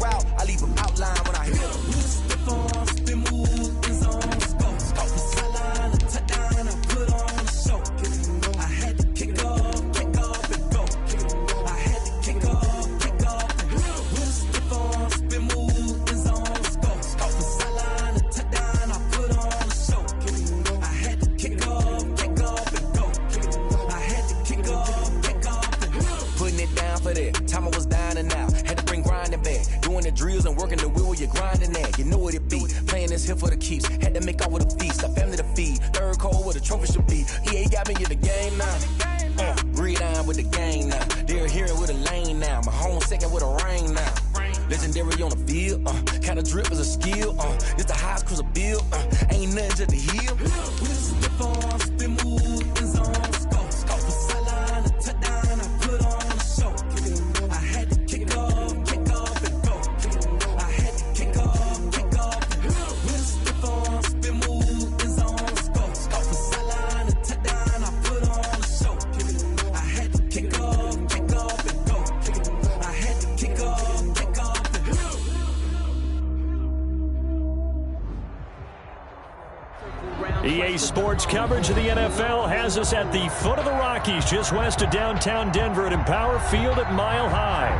route, I leave them outline when I hit them. Step on, spin, move, in zone, scope. Scope the sideline, a touchdown, I put on a show. I had to kick off and go. I had to kick off and go. Step on, spin, move, in zone, scope. Scope the sideline, a touchdown, I put on a show. I had to kick off and go. I had to kick off and go. Putting it down for that. Time I was down and out. Had to bring grinding back. Doing the drills and working the wheel where you're grinding at. You know what it be. Playing this here for the keeps. Had to make out with a feast. A family to feed. Third cold where the trophy should be. EA got me in the game now. Breed on with the game now. They're hearing with a lane now. My home second with a rain now. Legendary on the field. Kind of drip is a skill. It's the highest cruiser bill. Ain't nothing to the hill. Step on, spin, move, in zone, scope. Scope the sideline, a touchdown, I put on a show. I had to kick off and go. I had to kick off and go. Step on, spin, move, in zone, scope. Scope the sideline, a touchdown, I put on a show. I had to kick off and go. I had to kick off and go. EA Sports coverage of the NFL has us at the foot of the Rockies, just west of downtown Denver at Empower Field at Mile High.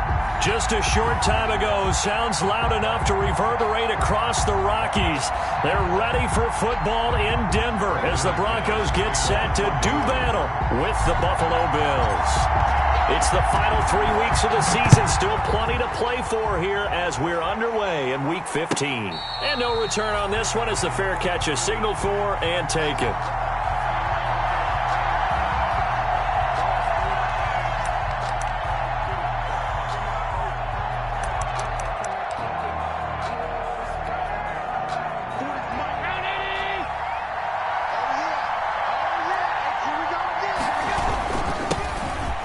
Just a short time ago, sounds loud enough to reverberate across the Rockies. They're ready for football in Denver as the Broncos get set to do battle with the Buffalo Bills. It's the final 3 weeks of the season. Still plenty to play for here as we're underway in Week 15. And no return on this one as the fair catch is signaled for and taken.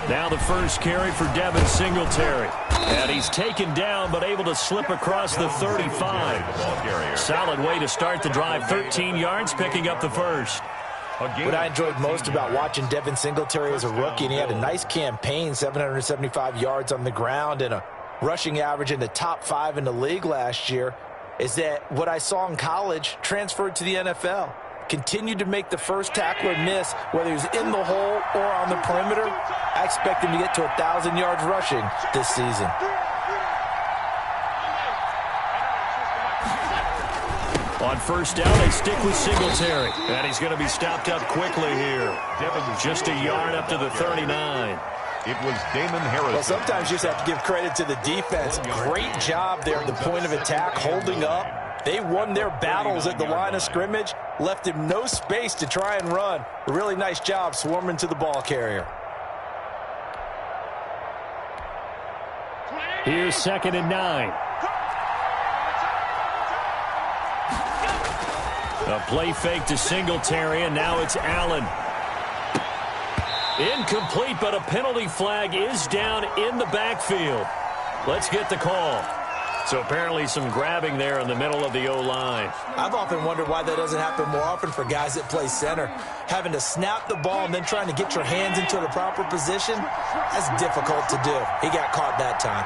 Now the first carry for Devin Singletary. And he's taken down but able to slip across the 35. Solid way to start the drive. 13 yards, picking up the first. What I enjoyed most about watching Devin Singletary as a rookie, and he had a nice campaign, 775 yards on the ground and a rushing average in the top 5 in the league last year, is that what I saw in college transferred to the NFL. Continued to make the first tackler miss, whether he's in the hole or on the perimeter. I expect him to get to 1,000 yards rushing this season. On first down, they stick with Singletary. And he's going to be stopped up quickly here. Just a yard up to the 39. It was Damon Harrison. Well, sometimes you just have to give credit to the defense. Great job there at the point of attack, holding up. They won their battles at the line of scrimmage, left him no space to try and run. A really nice job swarming to the ball carrier. Here's 2nd and 9. A play fake to Singletary, and now it's Allen. Incomplete, but a penalty flag is down in the backfield. Let's get the call. So apparently some grabbing there in the middle of the O-line. I've often wondered why that doesn't happen more often for guys that play center. Having to snap the ball and then trying to get your hands into the proper position, that's difficult to do. He got caught that time.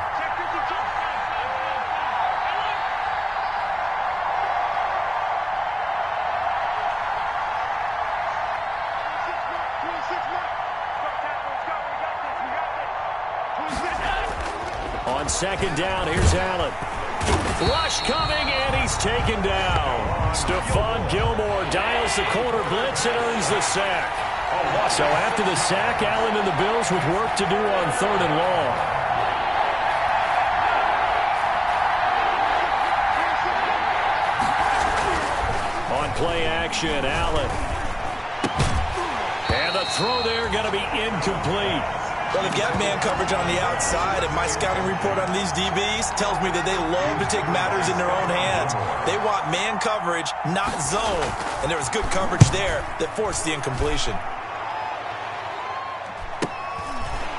On 2nd down, here's Allen. Rush coming, and he's taken down. Stephon Gilmore dials the corner blitz and earns the sack. So after the sack, Allen and the Bills with work to do on 3rd and long. On play action, Allen. And the throw there going to be incomplete. Well, they've got man coverage on the outside, and my scouting report on these DBs tells me that they love to take matters in their own hands. They want man coverage, not zone. And there was good coverage there that forced the incompletion.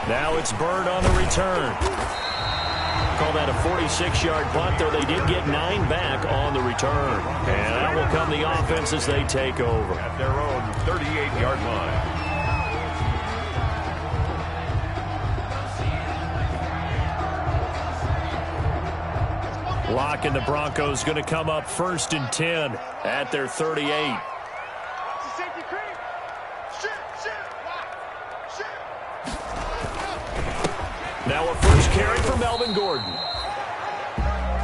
Now it's Bird on the return. Call that a 46-yard punt, though they did get 9 back on the return. And that will come the offense as they take over. At their own 38-yard line. Locke and the Broncos going to come up 1st and 10 at their 38. Now a first carry for Melvin Gordon.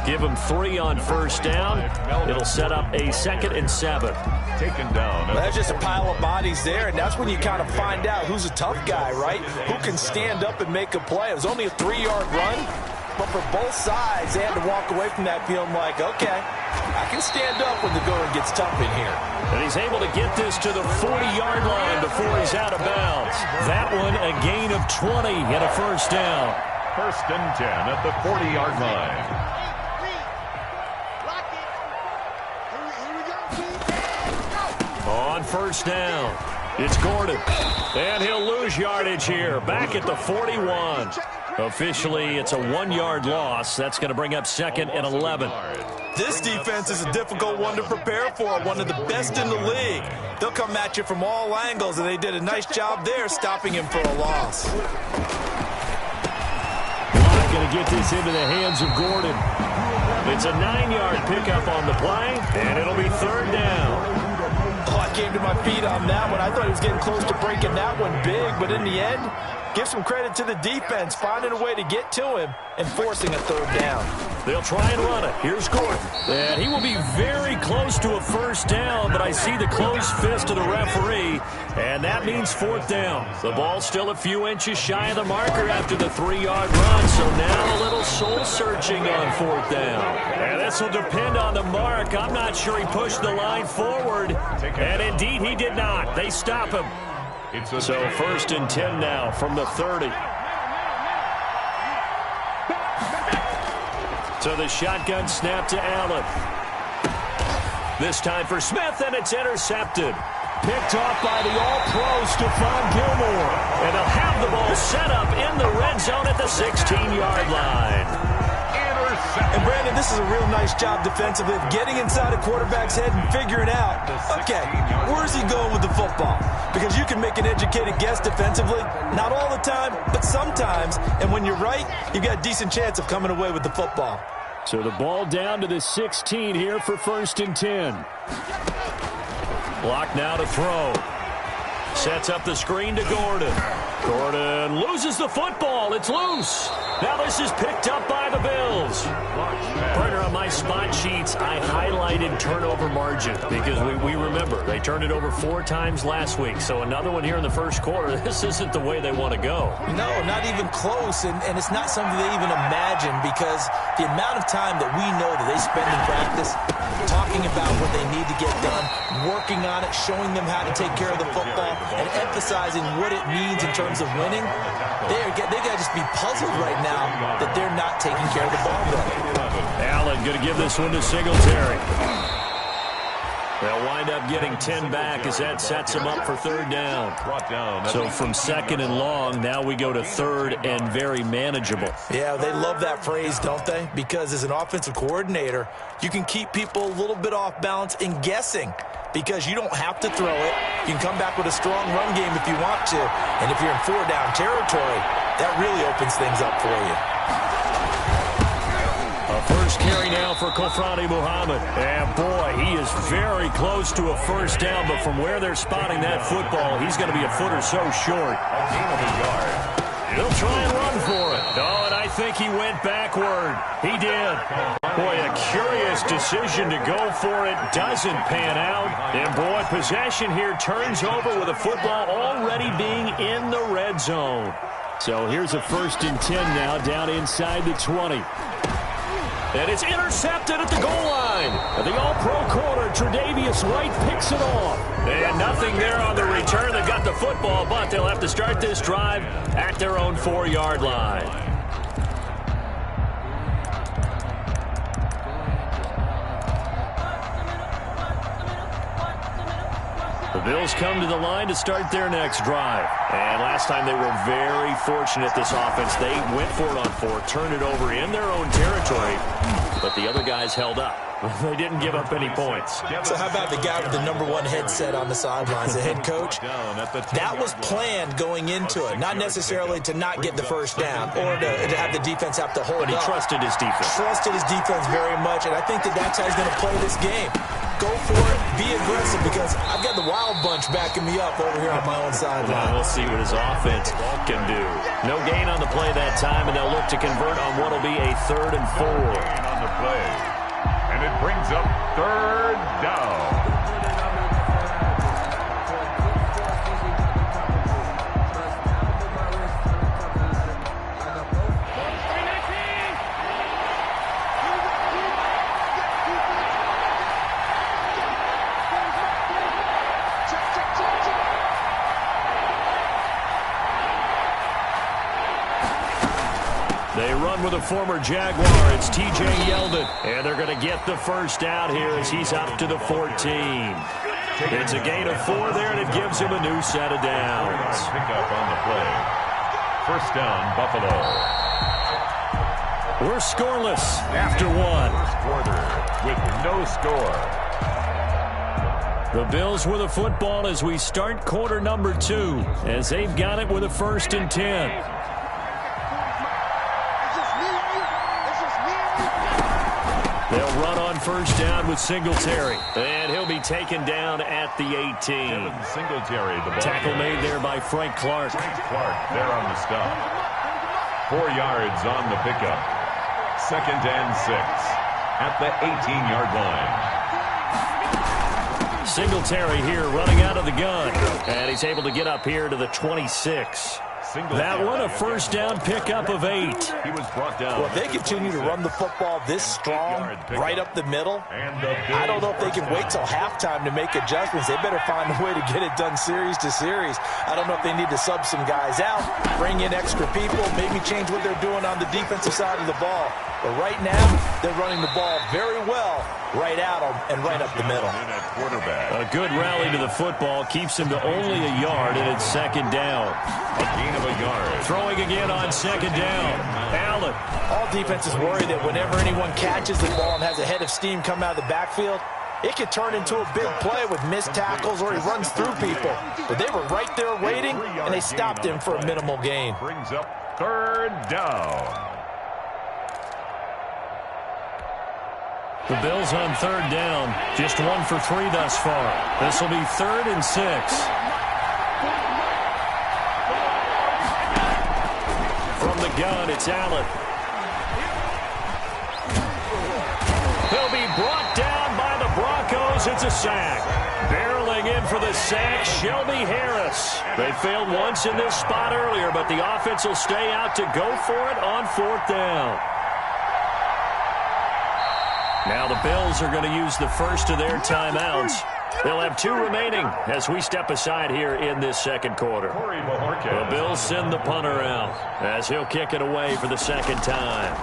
Give him 3 on 1st down. It'll set up a 2nd and 7. Taken down. That's just a pile of bodies there, and that's when you kind of find out who's a tough guy, right? Who can stand up and make a play. It was only a 3-yard run, but for both sides, they had to walk away from that feeling like, okay, I can stand up when the going gets tough in here. And he's able to get this to the 40-yard line before he's out of bounds. That one a gain of 20 and a 1st down. 1st and 10 at the 40-yard line. On 1st down, it's Gordon. And he'll lose yardage here, back at the 41. Officially, it's a 1-yard loss. That's going to bring up 2nd and 11. This defense is a difficult one to prepare for, one of the best in the league. They'll come at you from all angles, and they did a nice job there stopping him for a loss. Not going to get this into the hands of Gordon. It's a 9-yard pickup on the play, and it'll be 3rd down. Oh, I came to my feet on that one. I thought he was getting close to breaking that one big, but in the end, give some credit to the defense, finding a way to get to him and forcing a 3rd down. They'll try and run it. Here's Gordon. And he will be very close to a 1st down, but I see the closed fist of the referee, and that means 4th down. The ball's still a few inches shy of the marker after the 3-yard run, so now a little soul-searching on 4th down. And this will depend on the mark. I'm not sure he pushed the line forward, and indeed he did not. They stop him. So 1st and 10 now from the 30. So the shotgun snap to Allen. This time for Smith, and it's intercepted. Picked off by the All-Pro Stephon Gilmore. And they'll have the ball set up in the red zone at the 16-yard line. And, Brandon, this is a real nice job defensively of getting inside a quarterback's head and figuring out, okay, where's he going with the football? Because you can make an educated guess defensively, not all the time, but sometimes. And when you're right, you've got a decent chance of coming away with the football. So the ball down to the 16 here for 1st and 10. Block now to throw. Sets up the screen to Gordon. Gordon loses the football. It's loose. Now this is picked up by the Bills. Partner, on my spot sheets, I highlighted turnover margin because we remember they turned it over 4 times last week. So another one here in the 1st quarter. This isn't the way they want to go. No, not even close. And it's not something they even imagine because the amount of time that we know that they spend in practice talking about what they need to get done, working on it, showing them how to take care of the football, and emphasizing what it means in terms of winning. They got to just be puzzled right now that they're not taking care of the ball better. Allen going to give this one to Singletary. They'll wind up getting 10 back as that sets them up for 3rd down. So from 2nd and long, now we go to 3rd and very manageable. Yeah, they love that phrase, don't they? Because as an offensive coordinator, you can keep people a little bit off balance and guessing because you don't have to throw it. You can come back with a strong run game if you want to. And if you're in 4-down territory, that really opens things up for you. First carry now for Kofrani Muhammad. And boy, he is very close to a 1st down, but from where they're spotting that football, he's going to be a foot or so short. He'll try and run for it. Oh, and I think he went backward. He did. Boy, a curious decision to go for it. Doesn't pan out. And boy, possession here turns over with a football already being in the red zone. So here's a 1st and 10 now down inside the 20. And it's intercepted at the goal line. The All-Pro corner, Tre'Davious White picks it off. And nothing there on the return. They've got the football, but they'll have to start this drive at their own 4-yard line. The Bills come to the line to start their next drive. And last time they were very fortunate, this offense. They went for it on 4, turned it over in their own territory. but the other guys held up. They didn't give up any points. So how about the guy with the #1 headset on the sidelines, the head coach? That was planned going into it, not necessarily to not get the first down or to have the defense have to hold But he up. trusted his defense. Trusted his defense very much, and I think that's how he's going to play this game. Go for it, be aggressive, because I've got the wild bunch backing me up over here on my own sideline. We'll see what his offense can do. No gain on the play that time, and they'll look to convert on what will be a 3rd and 4. Gain on the play. And it brings up 3rd down. They run with a former Jaguar. It's T.J. Yeldon. And they're going to get the first down here as he's up to the 14. It's a gain of 4 there, and it gives him a new set of downs. Pick up on the play. First down, Buffalo. We're scoreless after 1. Quarter with no score. The Bills with a football as we start quarter number 2, as they've got it with a 1st and 10. They'll run on first down with Singletary. And he'll be taken down at the 18. Singletary, the ball. Tackle made there by Frank Clark. Clark there on the stop. 4 yards on the pickup. 2nd and 6 at the 18-yard line. Singletary here running out of the gun. And he's able to get up here to the 26. That one, a first down pickup of 8. He was brought down. Well, if they continue to run the football this strong, right up the middle, I don't know if they can wait till halftime to make adjustments. They better find a way to get it done series to series. I don't know if they need to sub some guys out, bring in extra people, maybe change what they're doing on the defensive side of the ball. But right now, they're running the ball very well right out and right up the middle. A good rally to the football keeps him to only a yard, and it's 2nd down. A gain of a yard. Throwing again on 2nd down. Allen. All defenses worry that whenever anyone catches the ball and has a head of steam come out of the backfield, it could turn into a big play with missed tackles or he runs through people. But they were right there waiting, and they stopped him for a minimal gain. Brings up 3rd down. The Bills on 3rd down. Just 1 for 3 thus far. This will be 3rd and 6. From the gun, it's Allen. He'll be brought down by the Broncos. It's a sack. Barreling in for the sack, Shelby Harris. They failed once in this spot earlier, but the offense will stay out to go for it on 4th down. Now the Bills are going to use the first of their timeouts. They'll have 2 remaining as we step aside here in this 2nd quarter. The Bills send the punter out as he'll kick it away for the 2nd time.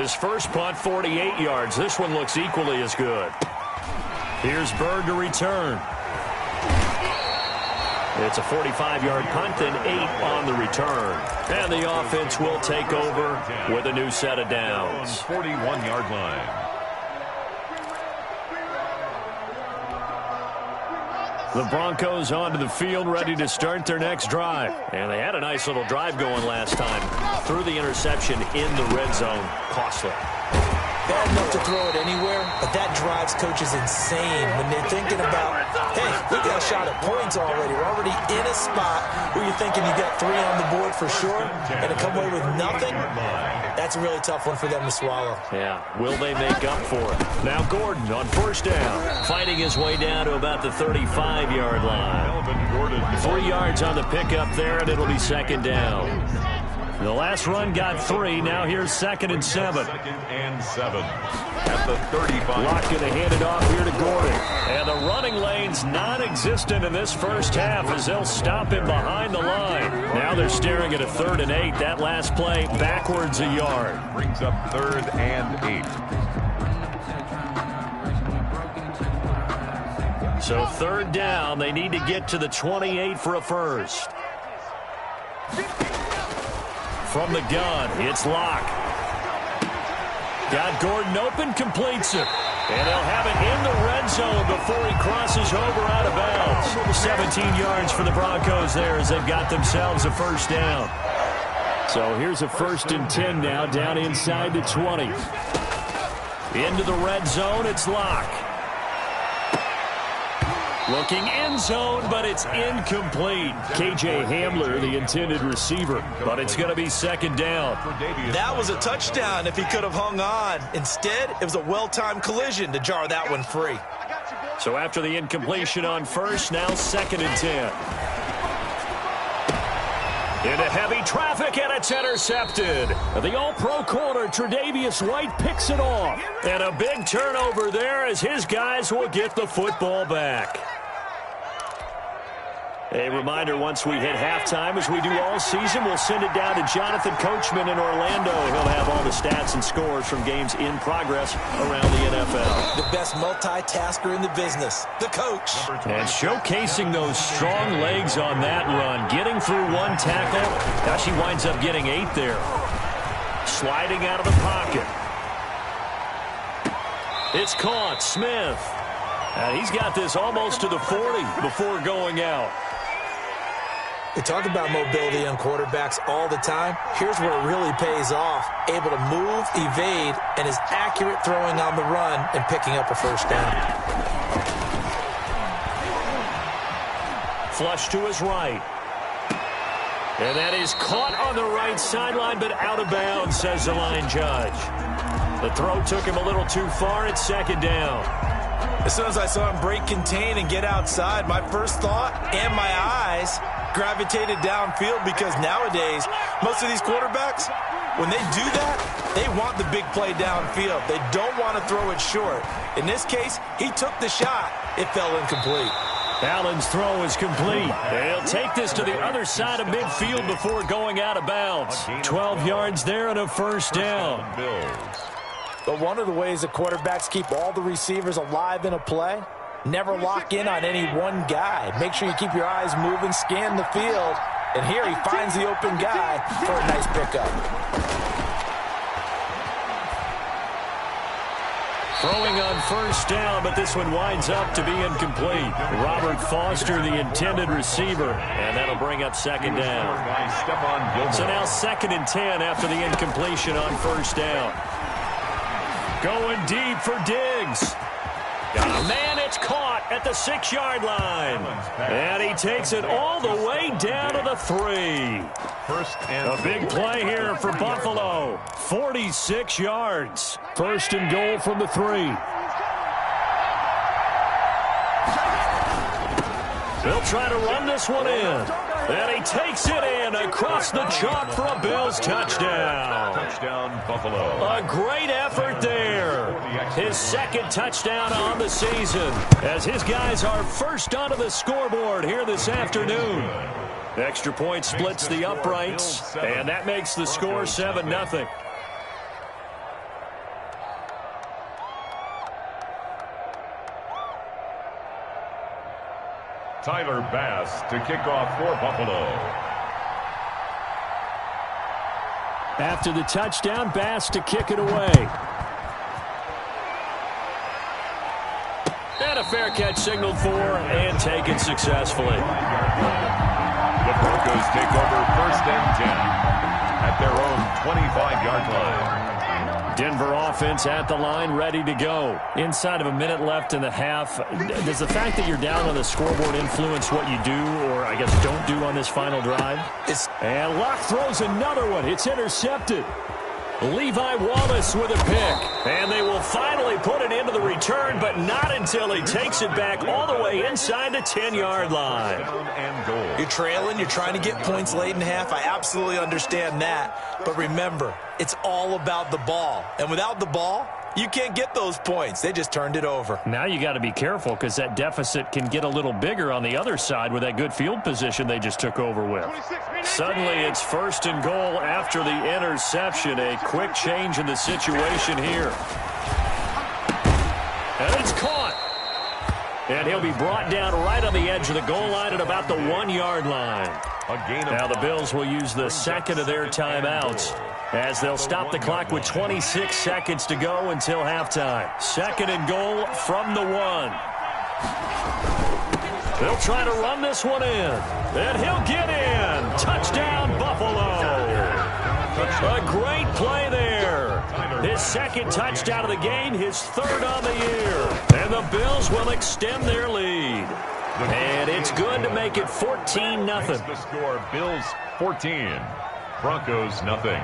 His first punt, 48 yards. This one looks equally as good. Here's Bird to return. It's a 45-yard punt and 8 on the return. And the offense will take over with a new set of downs. 41-yard line. The Broncos onto the field, ready to start their next drive. And they had a nice little drive going last time. Threw the interception in the red zone. Costly. Bad enough to throw it anywhere, but that drives coaches insane when they're thinking about, hey, we got a shot at points already. We're already in a spot where you're thinking you got 3 on the board for sure, and to come away with nothing, that's a really tough one for them to swallow. Yeah, will they make up for it? Now Gordon on first down, fighting his way down to about the 35-yard line. 3 yards on the pickup there, and it'll be 2nd down. The last run got 3. Now here's 2nd and 7. 2nd and 7 at the 35. Locke going to hand it off here to Gordon. And the running lane's non-existent in this first half as they'll stop him behind the line. Now they're staring at a 3rd and 8. That last play backwards a yard. Brings up 3rd and 8. So 3rd down. They need to get to the 28 for a first. From the gun, it's Locke. Got Gordon open, completes it. And they'll have it in the red zone before he crosses over out of bounds. 17 yards for the Broncos there as they've got themselves a first down. So here's a 1st and 10 now, down inside the 20. Into the red zone, it's Locke. Looking end zone, but it's incomplete. KJ Hamler, the intended receiver, but it's going to be 2nd down. That was a touchdown if he could have hung on. Instead, it was a well-timed collision to jar that one free. So after the incompletion on 1st, now 2nd and 10. Into heavy traffic, and it's intercepted. The all-pro corner, Tre'Davious White, picks it off. And a big turnover there as his guys will get the football back. A reminder, once we hit halftime, as we do all season, we'll send it down to Jonathan Coachman in Orlando. He'll have all the stats and scores from games in progress around the NFL. The best multitasker in the business, the coach. And showcasing those strong legs on that run. Getting through one tackle. Gosh, he winds up getting 8 there. Sliding out of the pocket. It's caught. Smith. And he's got this almost to the 40 before going out. We talk about mobility on quarterbacks all the time. Here's where it really pays off. Able to move, evade, and is accurate throwing on the run and picking up a first down. Flush to his right. And that is caught on the right sideline, but out of bounds, says the line judge. The throw took him a little too far. It's 2nd down. As soon as I saw him break contain and get outside, my first thought and my eyes gravitated downfield, because nowadays, most of these quarterbacks, when they do that, they want the big play downfield. They don't want to throw it short. In this case, he took the shot. It fell incomplete. Allen's throw is complete. He'll take this to the other side of midfield before going out of bounds. 12 yards there and a first down. But one of the ways the quarterbacks keep all the receivers alive in a play, never lock in on any one guy. Make sure you keep your eyes moving, scan the field, and here he finds the open guy for a nice pickup. Throwing on first down, but this one winds up to be incomplete. Robert Foster, the intended receiver, and that'll bring up 2nd down. So now 2nd and 10 after the incompletion on first down. Going deep for Diggs. Got a man, it's caught at the 6-yard line. And he takes it all the way down to the 3. A big play here for Buffalo. 46 yards. 1st and goal from the 3. They'll try to run this one in. And he takes it in across the chalk for a Bills touchdown. Touchdown, Buffalo. A great effort there. His 2nd touchdown on the season as his guys are first onto the scoreboard here this afternoon. Extra point splits the uprights, and that makes the score 7-0. Tyler Bass to kick off for Buffalo. After the touchdown, Bass to kick it away. And a fair catch signaled for and taken successfully. The Broncos take over 1st and 10 at their own 25-yard line. Denver offense at the line, ready to go. Inside of a minute left in the half, does the fact that you're down on the scoreboard influence what you do, or I guess don't do on this final drive? And Locke throws another one. It's intercepted. Levi Wallace with a pick. And they will finally put it into the return, but not until he takes it back all the way inside the 10-yard line. You're trailing, you're trying to get points late in half. I absolutely understand that. But remember, it's all about the ball. And without the ball, you can't get those points. They just turned it over. Now you got to be careful because that deficit can get a little bigger on the other side with that good field position they just took over with. Suddenly it's 1st and goal after the interception. A quick change in the situation here. And it's caught. And he'll be brought down right on the edge of the goal line at about the 1-yard line. Now the Bills will use the 2nd of their timeouts as they'll stop the clock with 26 seconds to go until halftime. 2nd and goal from the 1. They'll try to run this one in, and he'll get in. Touchdown, Buffalo. A great play there. His 2nd touchdown of the game, his 3rd on the year. And the Bills will extend their lead. And it's good to make it 14-0. The score, Bills 14, Broncos nothing.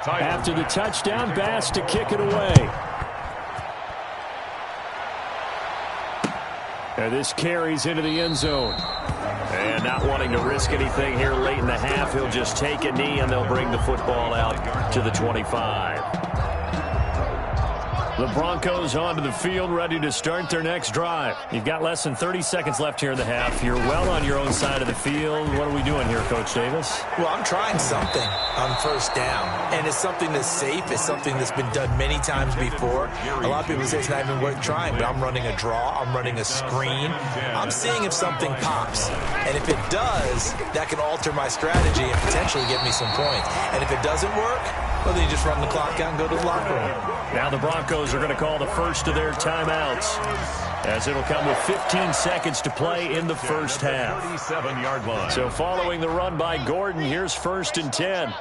After the touchdown, Bass to kick it away. And this carries into the end zone. And not wanting to risk anything here late in the half, he'll just take a knee and they'll bring the football out to the 25. The Broncos onto the field, ready to start their next drive. You've got less than 30 seconds left here in the half. You're well on your own side of the field. What are we doing here, Coach Davis? Well, I'm trying something on 1st down, and it's something that's safe. It's something that's been done many times before. A lot of people say it's not even worth trying, but I'm running a draw. I'm running a screen. I'm seeing if something pops, and if it does, that can alter my strategy and potentially get me some points. And if it doesn't work, well, then you just run the clock out and go to the locker room. Now the Broncos are going to call the first of their timeouts, as it'll come with 15 seconds to play in the first half. 37-yard line. So following the run by Gordon, here's 1st and 10.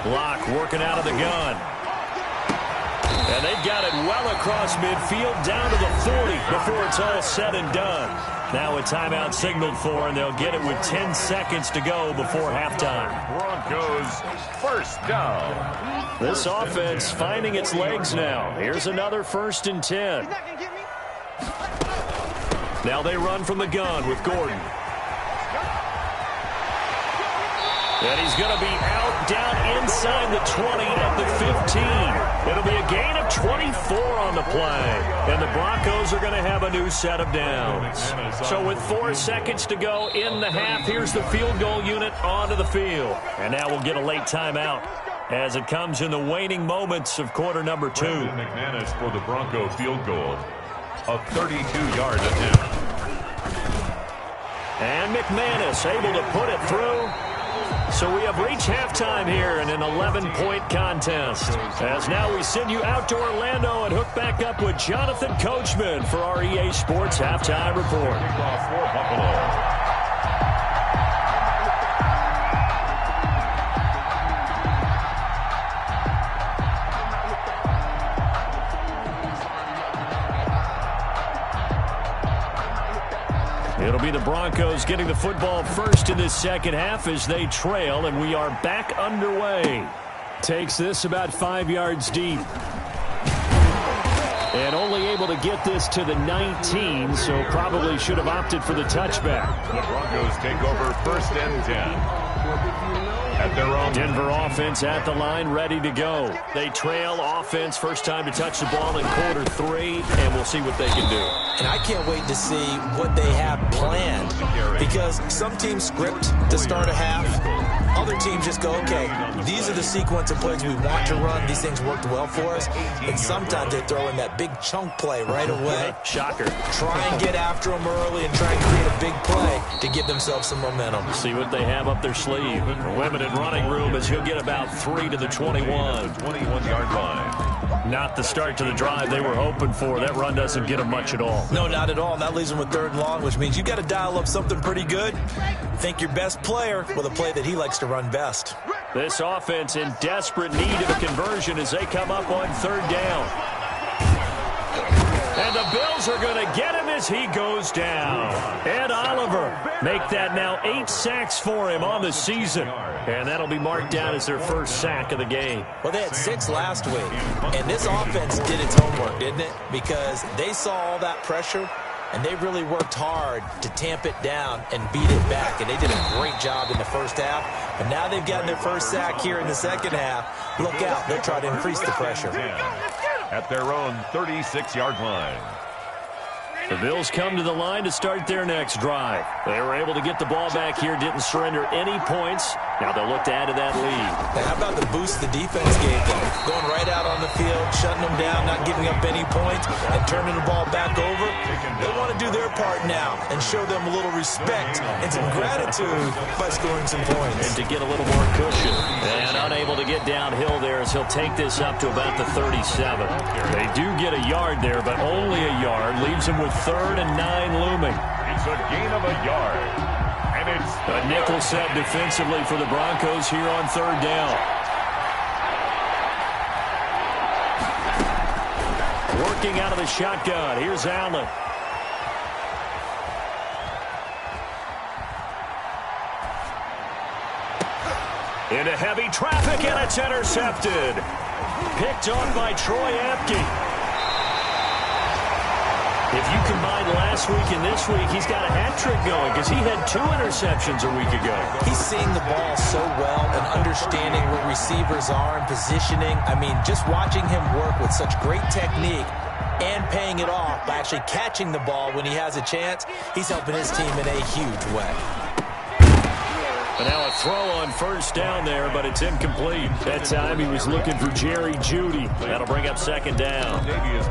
Block working out of the gun. And they've got it well across midfield down to the 40 before it's all said and done. Now a timeout signaled for, and they'll get it with 10 seconds to go before halftime. Broncos 1st down. This offense finding its legs now. Here's another 1st and 10. Now they run from the gun with Gordon. And he's going to be out down inside the 20 at the 15. It'll be a gain of 24 on the play. And the Broncos are going to have a new set of downs. So with 4 seconds to go in the half, here's the field goal unit onto the field. And now we'll get a late timeout as it comes in the waning moments of quarter number 2. McManus for the Bronco field goal. A 32-yard attempt. And McManus able to put it through. So we have reached halftime here in an 11-point contest. As now we send you out to Orlando and hook back up with Jonathan Coachman for our EA Sports Halftime Report. Kickoff for Buffalo. It'll be the Broncos getting the football first in this second half as they trail, and we are back underway. Takes this about 5 yards deep. And only able to get this to the 19, so probably should have opted for the touchback. The Broncos take over 1st and 10. At their own. Denver offense at the line, ready to go. They trail offense, first time to touch the ball in quarter 3, and we'll see what they can do. And I can't wait to see what they have planned, because some teams script to start a half. Other teams just go, okay, these are the sequence of plays we want to run. These things worked well for us. And sometimes they throw in that big chunk play right away. Shocker. Try and get after them early and try and create a big play to give themselves some momentum. See what they have up their sleeve. Limited running room as he'll get about 3 to the 21. 21-yard line. Not the start to the drive they were hoping for. That run doesn't get them much at all. No, not at all. And that leaves them with 3rd and long, which means you got to dial up something pretty good. Think your best player with a play that he likes to run best. This offense in desperate need of a conversion as they come up on 3rd down. And the Bills are going to get him as he goes down. Ed Oliver make that now 8 sacks for him on the season. And that'll be marked down as their first sack of the game. Well, they had 6 last week. And this offense did its homework, didn't it? Because they saw all that pressure, and they really worked hard to tamp it down and beat it back. And they did a great job in the first half. But now they've gotten their first sack here in the second half. Look out. They'll try to increase the pressure. At their own 36-yard line. The Bills come to the line to start their next drive. They were able to get the ball back here, didn't surrender any points. Now they'll look to add to that lead. Now, how about the boost the defense gave them? Going right out on the field, shutting them down, not giving up any points, and turning the ball back over. They want to do their part now and show them a little respect and some gratitude by scoring some points. And to get a little more cushion. And unable to get downhill there as he'll take this up to about the 37. They do get a yard there, but only a yard. Leaves him with 3rd and 9 looming. It's a gain of a yard. And it's a nickel set defensively for the Broncos here on 3rd down. Working out of the shotgun. Here's Allen. Into heavy traffic, and it's intercepted. Picked on by Troy Apke. If you combine last week and this week, he's got a hat trick going because he had 2 interceptions a week ago. He's seeing the ball so well and understanding where receivers are and positioning. I mean, just watching him work with such great technique and paying it off by actually catching the ball when he has a chance, he's helping his team in a huge way. And now a throw on 1st down there, but it's incomplete. That time he was looking for Jerry Jeudy. That'll bring up 2nd down.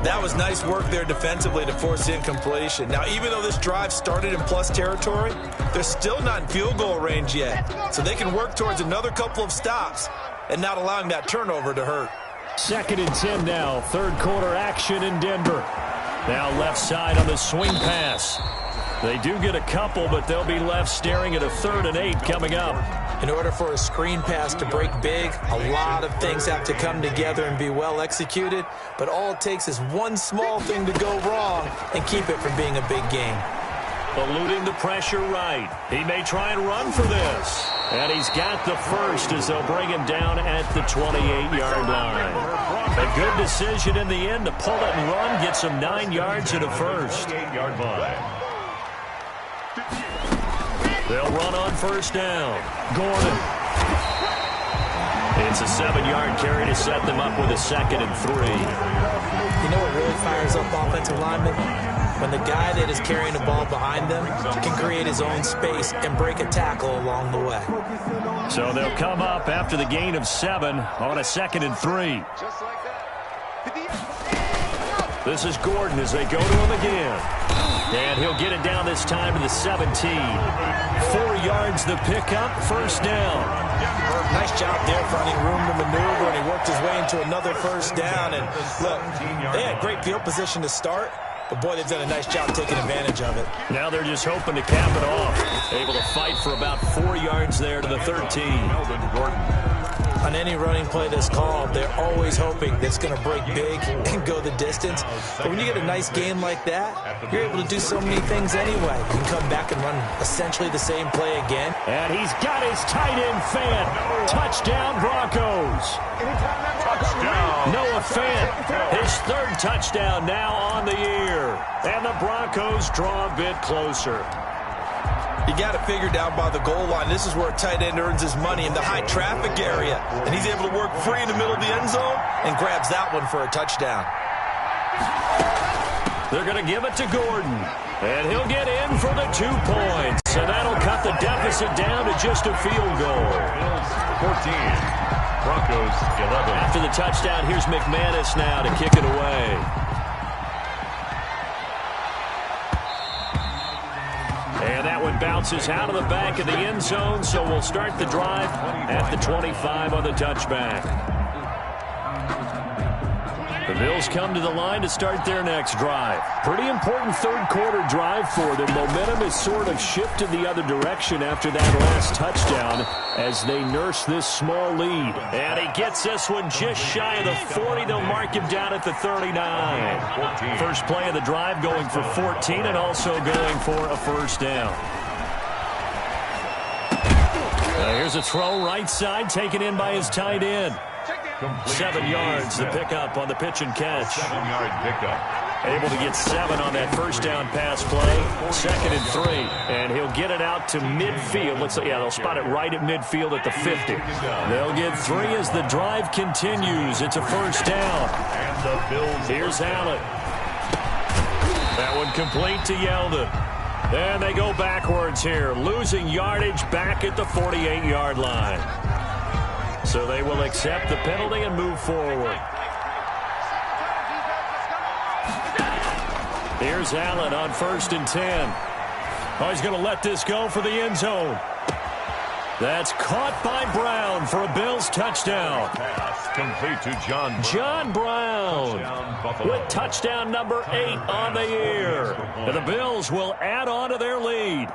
That was nice work there defensively to force incompletion. Now, even though this drive started in plus territory, they're still not in field goal range yet. So they can work towards another couple of stops and not allowing that turnover to hurt. 2nd and 10 now. 3rd quarter action in Denver. Now left side on the swing pass. They do get a couple, but they'll be left staring at a 3rd and 8 coming up. In order for a screen pass to break big, a lot of things have to come together and be well executed, but all it takes is one small thing to go wrong and keep it from being a big game. Eluding the pressure right. He may try and run for this. And he's got the first as they'll bring him down at the 28-yard line. A good decision in the end to pull it and run, gets him 9 yards and a first. 28-yard line. They'll run on 1st down. Gordon. It's a 7-yard carry to set them up with a 2nd and 3. You know what really fires up offensive linemen? When the guy that is carrying the ball behind them can create his own space and break a tackle along the way. So they'll come up after the gain of 7 on a 2nd and 3. This is Gordon as they go to him again. And he'll get it down this time to the 17. 4 yards the pickup, 1st down. Nice job there finding room to maneuver, and he worked his way into another 1st down. And look, they had great field position to start, but boy, they've done a nice job taking advantage of it. Now they're just hoping to cap it off. Able to fight for about 4 yards there to the 13. On any running play that's called, they're always hoping that it's going to break big and go the distance. But when you get a nice game like that, you're able to do so many things anyway. You can come back and run essentially the same play again. And he's got his tight end fan. Touchdown, Broncos. Touchdown. Noah Fant, his 3rd touchdown now on the year. And the Broncos draw a bit closer. You got to figure down by the goal line. This is where a tight end earns his money in the high traffic area. And he's able to work free in the middle of the end zone and grabs that one for a touchdown. They're going to give it to Gordon. And he'll get in for the 2 points. And that'll cut the deficit down to just a field goal. 14. Broncos 11. After the touchdown, here's McManus now to kick it away. And that one bounces out of the back of the end zone, so we'll start the drive at the 25 on the touchback. The Bills come to the line to start their next drive. Pretty important 3rd quarter drive for them. Momentum has sort of shifted the other direction after that last touchdown as they nurse this small lead. And he gets this one just shy of the 40. They'll mark him down at the 39. First play of the drive going for 14 and also going for a 1st down. Here's a throw right side taken in by his tight end. 7 yards the pickup on the pitch and catch. 7-yard pickup. Able to get 7 on that 1st down pass play. 2nd and 3. And he'll get it out to midfield. They'll spot it right at midfield at the 50. They'll get 3 as the drive continues. It's a 1st down. And the Bills. Here's Allen. That one complete to Yeldon. And they go backwards here, losing yardage back at the 48-yard line. So they will accept the penalty and move forward. Here's Allen on 1st and 10. Oh, he's going to let this go for the end zone. That's caught by Brown for a Bills touchdown. Pass complete to John Brown with touchdown number 8 on the year. And the Bills will add on to their lead.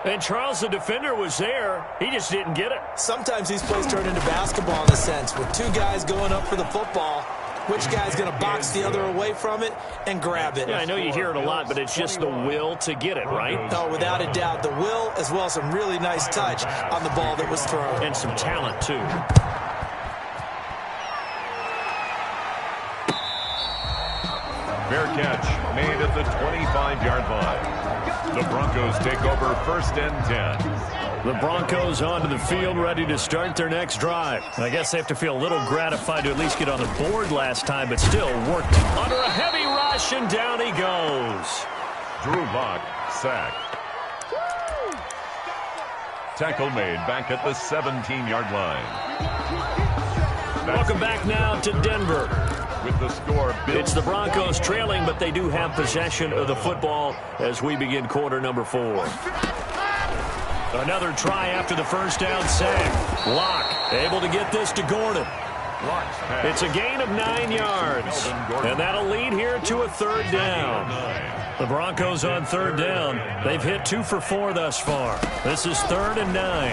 And Charles, the defender, was there. He just didn't get it. Sometimes these plays turn into basketball in a sense, with two guys going up for the football. Which guy's going to box the other away from it and grab it? Yeah, I know you hear it a lot, but it's just the will to get it, right? Oh, without a doubt. The will, as well as some really nice touch on the ball that was thrown. And some talent, too. Fair catch made at the 25-yard line. The Broncos take over 1st and 10. The Broncos onto the field, ready to start their next drive. I guess they have to feel a little gratified to at least get on the board last time, but still worked under a heavy rush, and down he goes. Drew Lock, sack. Tackle made back at the 17-yard line. Welcome back now to Denver. With the score, it's the Broncos trailing, but they do have possession of the football as we begin quarter number 4. Another try after the first down sack. Locke able to get this to Gordon. It's a gain of 9 yards. And that'll lead here to a 3rd down. The Broncos on 3rd down. They've hit 2 for 4 thus far. This is 3rd and 9.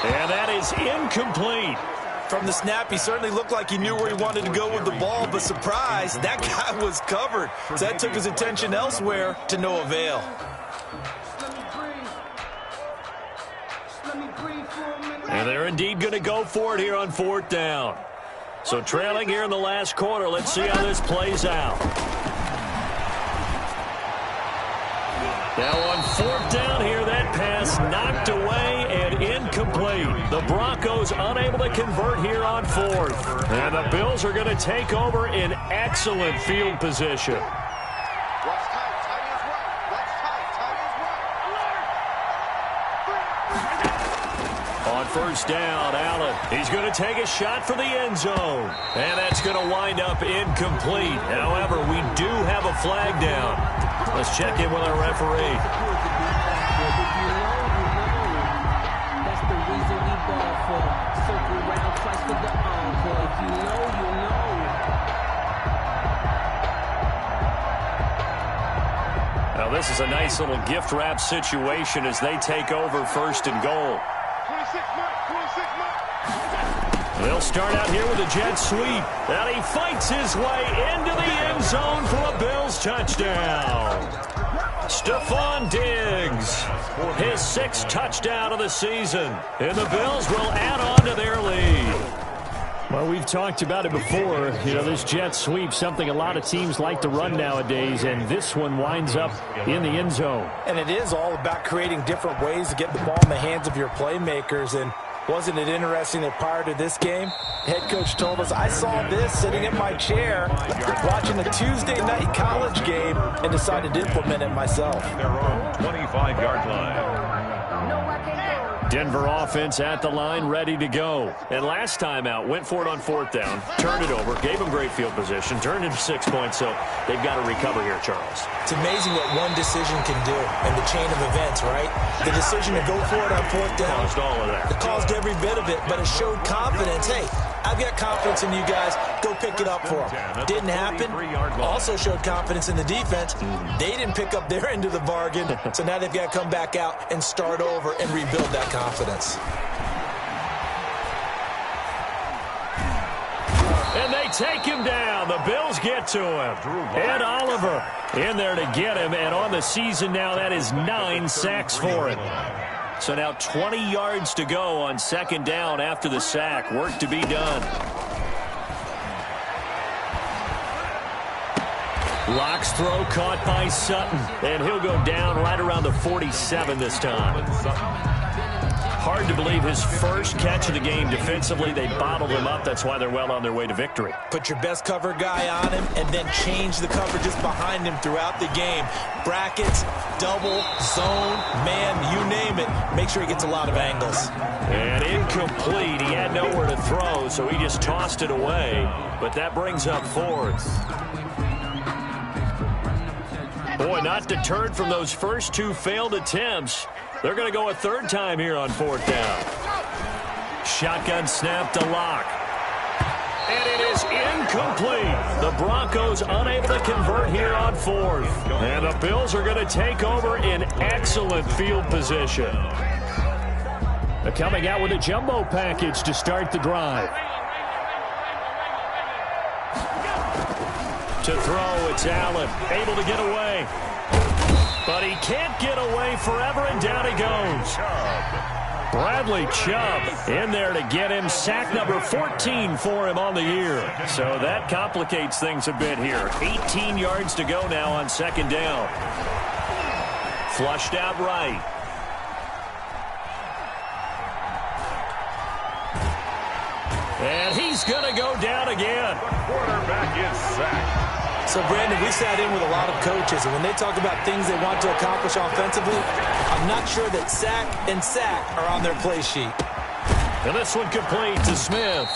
And that is incomplete. From the snap, he certainly looked like he knew where he wanted to go with the ball, but surprise, that guy was covered. So that took his attention elsewhere to no avail. And they're indeed going to go for it here on 4th down. So trailing here in the last quarter, let's see how this plays out. Now on 4th down here, that pass knocked away and incomplete. The Broncos unable to convert here on 4th. And the Bills are going to take over in excellent field position. On 1st down, Allen. He's going to take a shot for the end zone. And that's going to wind up incomplete. However, we do have a flag down. Let's check in with our referee. That's the reason we ball for. Circle round twice for the encore. If you know, you know. Now this is a nice little gift wrap situation as they take over 1st and goal. They'll start out here with a jet sweep. And he fights his way into the end zone for a Bills touchdown. Stephon Diggs, his 6th touchdown of the season. And the Bills will add on to their lead. Well, we've talked about it before. You know, this jet sweep, something a lot of teams like to run nowadays, and this one winds up in the end zone. And it is all about creating different ways to get the ball in the hands of your playmakers. And wasn't it interesting that prior to this game, head coach told us, I saw this sitting in my chair watching a Tuesday night college game and decided to implement it myself. Their own 25-yard line. Denver offense at the line, ready to go. And last time out, went for it on 4th down, turned it over, gave them great field position, turned into 6 points, so they've got to recover here, Charles. It's amazing what one decision can do in the chain of events, right? The decision to go for it on 4th down. Caused all of that. It caused every bit of it, but it showed confidence. Hey, I've got confidence in you guys. Go pick it up for them. Didn't happen. Also showed confidence in the defense. They didn't pick up their end of the bargain, so now they've got to come back out and start over and rebuild that confidence. And they take him down. The Bills get to him. Ed Oliver in there to get him. And on the season now, that is 9 sacks for him. So now 20 yards to go on 2nd down after the sack. Work to be done. Locke's throw caught by Sutton. And he'll go down right around the 47 this time. Hard to believe his first catch of the game defensively. They bottled him up. That's why they're well on their way to victory. Put your best cover guy on him and then change the coverages behind him throughout the game. Brackets, double, zone, man, you name it. Make sure he gets a lot of angles. And incomplete. He had nowhere to throw, so he just tossed it away. But that brings up fourth. Boy, not deterred from those first two failed attempts. They're going to go a third time here on fourth down. Shotgun snap to Locke. And it is incomplete. The Broncos unable to convert here on fourth. And the Bills are going to take over in excellent field position. They're coming out with a jumbo package to start the drive. To throw, it's Allen, able to get away. But he can't get away forever, and down he goes. Bradley Chubb in there to get him. Sack number 14 for him on the year. So that complicates things a bit here. 18 yards to go now on second down. Flushed out right. And he's going to go down again. The quarterback is sacked. So, Brandon, we sat in with a lot of coaches, and when they talk about things they want to accomplish offensively, I'm not sure that sack and sack are on their play sheet. And this one complete to Smith.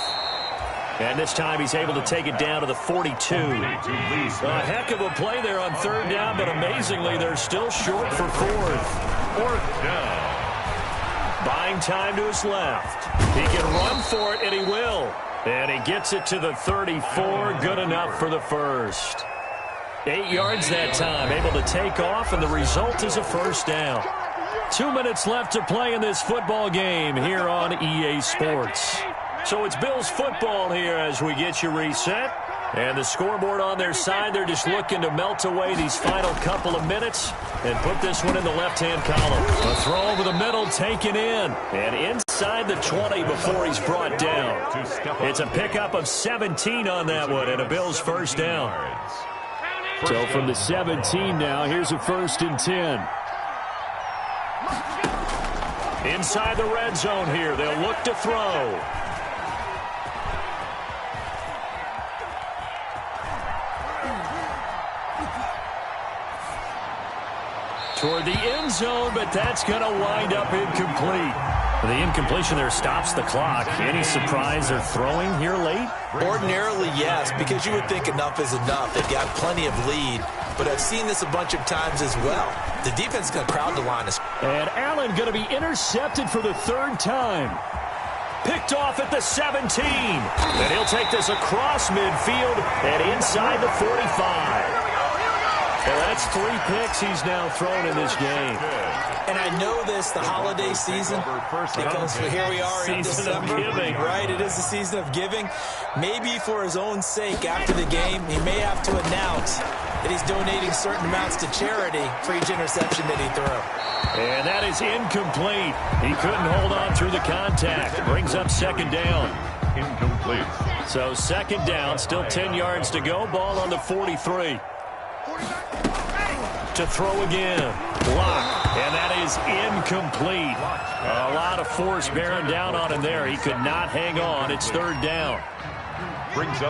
And this time he's able to take it down to the 42. A heck of a play there on third down, but amazingly they're still short for fourth. Fourth down. Buying time to his left. He can run for it, and he will. And he gets it to the 34. Good enough for the first. 8 yards that time. Able to take off, and the result is a first down. 2 minutes left to play in this football game here on EA Sports. So it's Bills football here as we get you reset. And the scoreboard on their side, they're just looking to melt away these final couple of minutes and put this one in the left-hand column. A throw over the middle, taken in. And inside the 20 before he's brought down. It's a pickup of 17 on that one and a Bills first down. So from the 17 now, here's a 1st and 10. Inside the red zone here, they'll look to throw. Toward the end zone, but that's going to wind up incomplete. The incompletion there stops the clock. Any surprise they're throwing here late? Ordinarily, yes, because you would think enough is enough. They've got plenty of lead, but I've seen this a bunch of times as well. The defense is going to crowd the line. And Allen going to be intercepted for the third time. Picked off at the 17. And he'll take this across midfield and inside the 45. Well, that's 3 picks he's now thrown in this game. And I know this, the holiday season, because here we are in December, right? It is the season of giving. Maybe for his own sake after the game, he may have to announce that he's donating certain amounts to charity for each interception that he threw. And that is incomplete. He couldn't hold on through the contact. Brings up second down. Incomplete. So second down, still 10 yards to go. Ball on the 43. To throw again. Block. And that is incomplete. A lot of force bearing down on him there. He could not hang on. It's third down.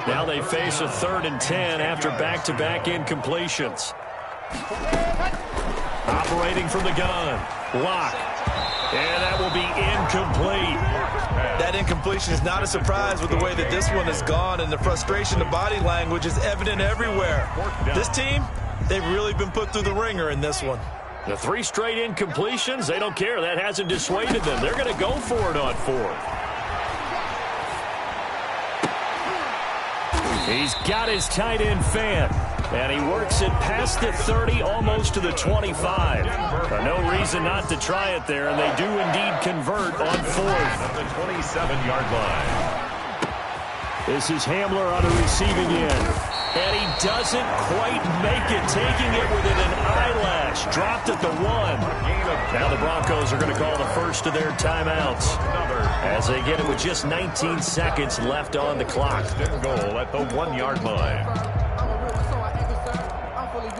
Now they face a 3rd and 10 after back-to-back incompletions. Operating from the gun. Block. And that will be incomplete. That incompletion is not a surprise with the way that this one has gone, and the frustration, the body language is evident everywhere. This team, they've really been put through the ringer in this one. The 3 straight incompletions, they don't care. That hasn't dissuaded them. They're going to go for it on 4th. He's got his tight end fan. And he works it past the 30, almost to the 25. No reason not to try it there, and they do indeed convert on 4th. At the 27-yard line. This is Hamler on the receiving end. And he doesn't quite make it, taking it within an eyelash. Dropped at the 1. Now the Broncos are going to call the first of their timeouts as they get it with just 19 seconds left on the clock. Goal at the 1-yard line.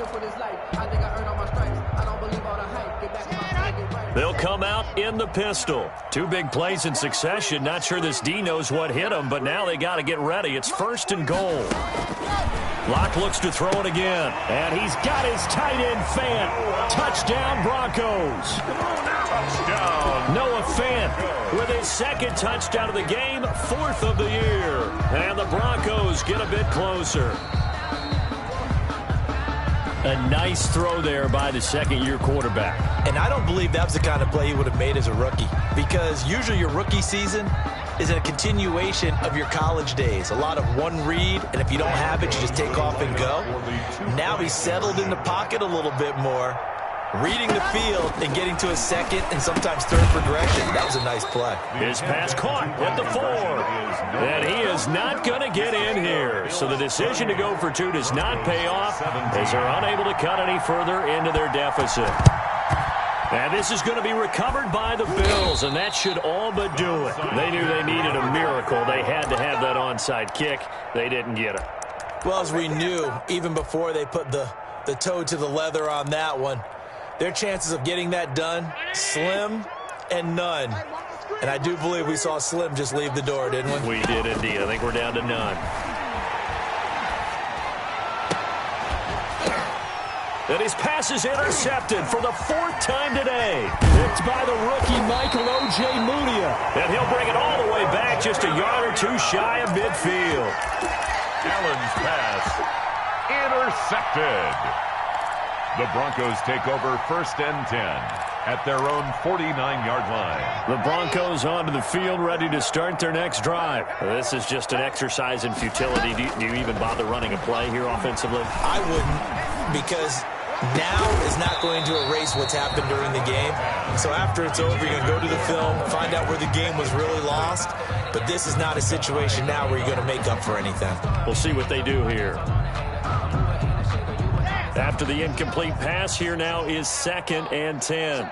For this life, I think I earned all my stripes. I don't believe all the hype. Get back in my get right. They'll come out in the pistol. 2 big plays in succession. Not sure this D knows what hit him, but now they got to get ready. It's 1st and goal. Locke looks to throw it again. And he's got his tight end Fant. Touchdown, Broncos. Touchdown. Noah Fant with his 2nd touchdown of the game, 4th of the year. And the Broncos get a bit closer. A nice throw there by the 2nd-year quarterback. And I don't believe that was the kind of play he would have made as a rookie, because usually your rookie season is a continuation of your college days. A lot of one read, and if you don't have it, you just take off and go. Now he's settled in the pocket a little bit more, reading the field and getting to a 2nd and sometimes 3rd progression. That was a nice play. His pass caught at the 4. And he is not going to get in here. So the decision to go for 2 does not pay off as they're unable to cut any further into their deficit. And this is going to be recovered by the Bills, and that should all but do it. They knew they needed a miracle. They had to have that onside kick. They didn't get it. Well, as we knew, even before they put the toe to the leather on that one, their chances of getting that done, slim and none. And I do believe we saw Slim just leave the door, didn't we? We did indeed. I think we're down to none. And his pass is intercepted for the 4th time today. Picked by the rookie Michael O.J. Mudia. And he'll bring it all the way back just a yard or 2 shy of midfield. Allen's pass intercepted. The Broncos take over 1st and 10 at their own 49-yard line. The Broncos onto the field, ready to start their next drive. This is just an exercise in futility. Do you even bother running a play here offensively? I wouldn't, because now is not going to erase what's happened during the game. So after it's over, you're going to go to the film, find out where the game was really lost. But this is not a situation now where you're going to make up for anything. We'll see what they do here. After the incomplete pass, here now is 2nd and 10.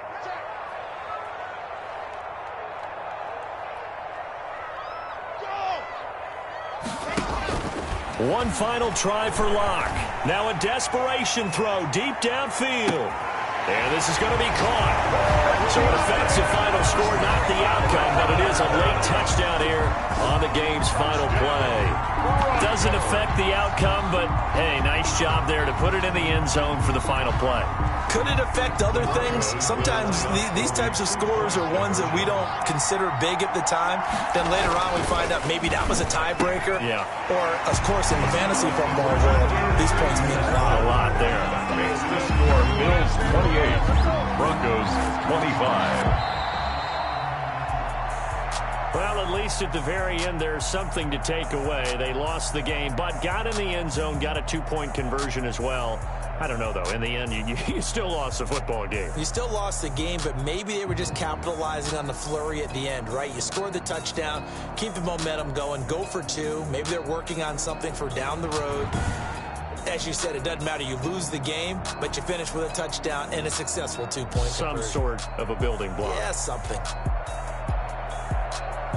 One final try for Locke. Now a desperation throw deep downfield. And this is going to be caught. So an offensive final score, not the outcome, but it is a late touchdown here on the game's final play. Doesn't affect the outcome, but, hey, nice job there to put it in the end zone for the final play. Could it affect other things? Sometimes these types of scores are ones that we don't consider big at the time. Then later on we find out maybe that was a tiebreaker. Yeah. Or, of course, in the fantasy football world, these points mean a lot. A lot there. Makes the score Bills 28, Broncos 25. Well, at least at the very end, there's something to take away. They lost the game, but got in the end zone, got a 2-point conversion as well. I don't know, though. In the end, you still lost the football game. You still lost the game, but maybe they were just capitalizing on the flurry at the end, right? You scored the touchdown, keep the momentum going, go for 2. Maybe they're working on something for down the road. As you said, it doesn't matter. You lose the game, but you finish with a touchdown and a successful 2-point conversion. Some sort of a building block. Yeah, something.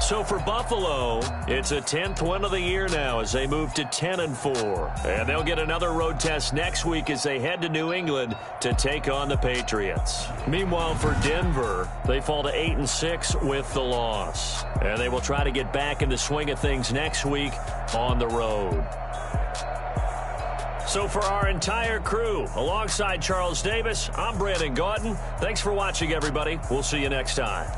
So for Buffalo, it's a 10th win of the year now as they move to 10-4. And they'll get another road test next week as they head to New England to take on the Patriots. Meanwhile, for Denver, they fall to 8-6 with the loss. And they will try to get back in the swing of things next week on the road. So for our entire crew, alongside Charles Davis, I'm Brandon Gaudin. Thanks for watching, everybody. We'll see you next time.